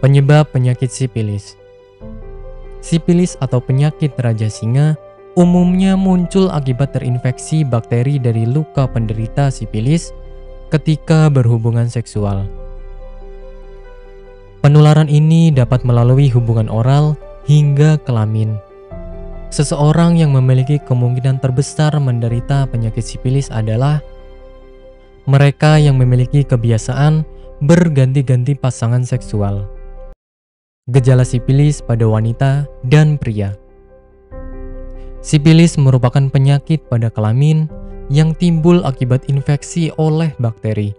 Penyebab penyakit sipilis. Sipilis atau penyakit raja singa umumnya muncul akibat terinfeksi bakteri dari luka penderita sipilis ketika berhubungan seksual. Penularan ini dapat melalui hubungan oral hingga kelamin. Seseorang yang memiliki kemungkinan terbesar menderita penyakit sipilis adalah mereka yang memiliki kebiasaan berganti-ganti pasangan seksual. Gejala sipilis pada wanita dan pria. Sipilis merupakan penyakit pada kelamin yang timbul akibat infeksi oleh bakteri.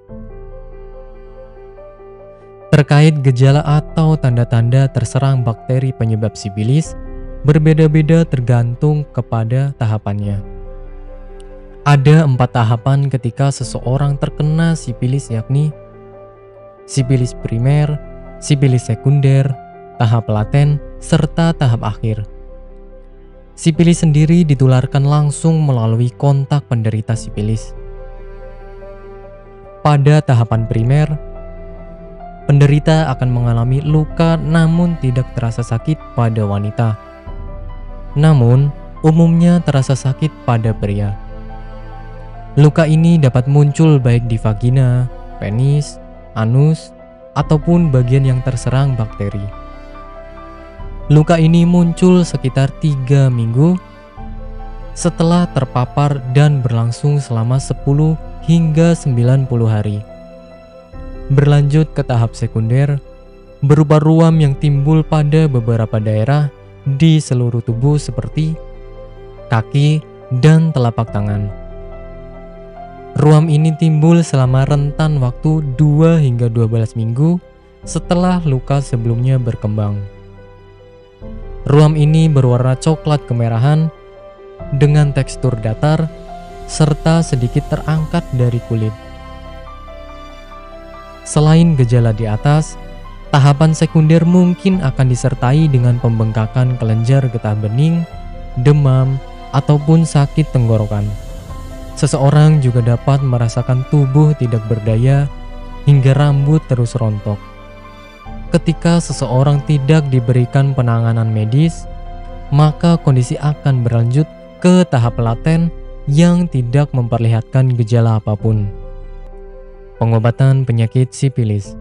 Terkait gejala atau tanda-tanda terserang bakteri penyebab sipilis, berbeda-beda tergantung kepada tahapannya. Ada 4 tahapan ketika seseorang terkena sipilis, yakni sipilis primer, sipilis sekunder, tahap laten, serta tahap akhir. Sipilis sendiri ditularkan langsung melalui kontak penderita sipilis. Pada tahapan primer, penderita akan mengalami luka namun tidak terasa sakit pada wanita. Namun, umumnya terasa sakit pada pria. Luka ini dapat muncul baik di vagina, penis, anus, ataupun bagian yang terserang bakteri. Luka ini muncul sekitar 3 minggu setelah terpapar dan berlangsung selama 10 hingga 90 hari. Berlanjut ke tahap sekunder, berupa ruam yang timbul pada beberapa daerah di seluruh tubuh seperti kaki dan telapak tangan. Ruam ini timbul selama rentan waktu 2 hingga 12 minggu setelah luka sebelumnya berkembang. Ruam ini berwarna coklat kemerahan dengan tekstur datar serta sedikit terangkat dari kulit. Selain gejala di atas, tahapan sekunder mungkin akan disertai dengan pembengkakan kelenjar getah bening, demam, ataupun sakit tenggorokan. Seseorang juga dapat merasakan tubuh tidak berdaya hingga rambut terus rontok. Ketika seseorang tidak diberikan penanganan medis, maka kondisi akan berlanjut ke tahap laten yang tidak memperlihatkan gejala apapun. Pengobatan penyakit sipilis.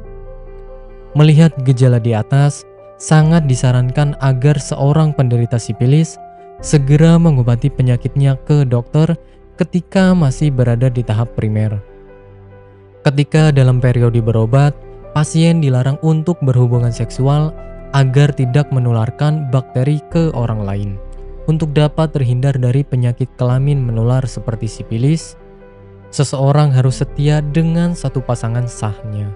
Melihat gejala di atas, sangat disarankan agar seorang penderita sipilis segera mengobati penyakitnya ke dokter ketika masih berada di tahap primer. Ketika dalam periode berobat, pasien dilarang untuk berhubungan seksual agar tidak menularkan bakteri ke orang lain. Untuk dapat terhindar dari penyakit kelamin menular seperti sipilis, seseorang harus setia dengan satu pasangan sahnya.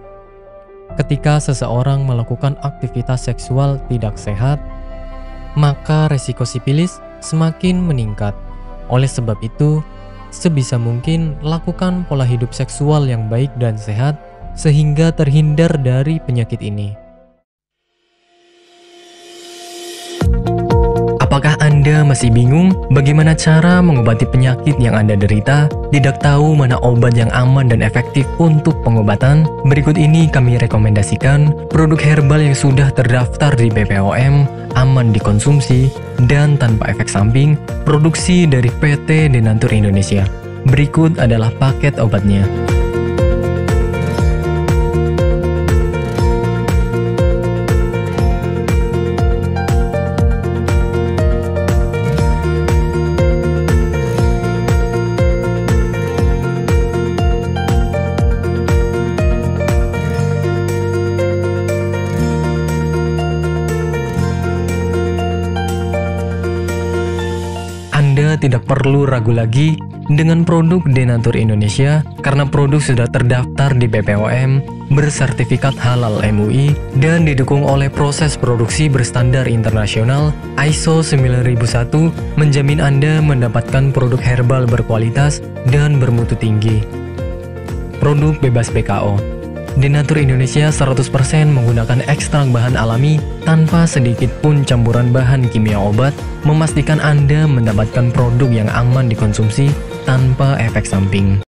Ketika seseorang melakukan aktivitas seksual tidak sehat, maka resiko sipilis semakin meningkat. Oleh sebab itu, sebisa mungkin lakukan pola hidup seksual yang baik dan sehat sehingga terhindar dari penyakit ini. Apakah Anda masih bingung bagaimana cara mengobati penyakit yang Anda derita? Tidak tahu mana obat yang aman dan efektif untuk pengobatan? Berikut ini kami rekomendasikan produk herbal yang sudah terdaftar di BPOM, aman dikonsumsi, dan tanpa efek samping, produksi dari PT Denatur Indonesia. Berikut adalah paket obatnya. Anda tidak perlu ragu lagi dengan produk Denatur Indonesia karena produk sudah terdaftar di BPOM, bersertifikat halal MUI, dan didukung oleh proses produksi berstandar internasional ISO 9001, menjamin Anda mendapatkan produk herbal berkualitas dan bermutu tinggi. Produk bebas BKO. Denatur Indonesia 100% menggunakan ekstrak bahan alami tanpa sedikit pun campuran bahan kimia obat, memastikan Anda mendapatkan produk yang aman dikonsumsi tanpa efek samping.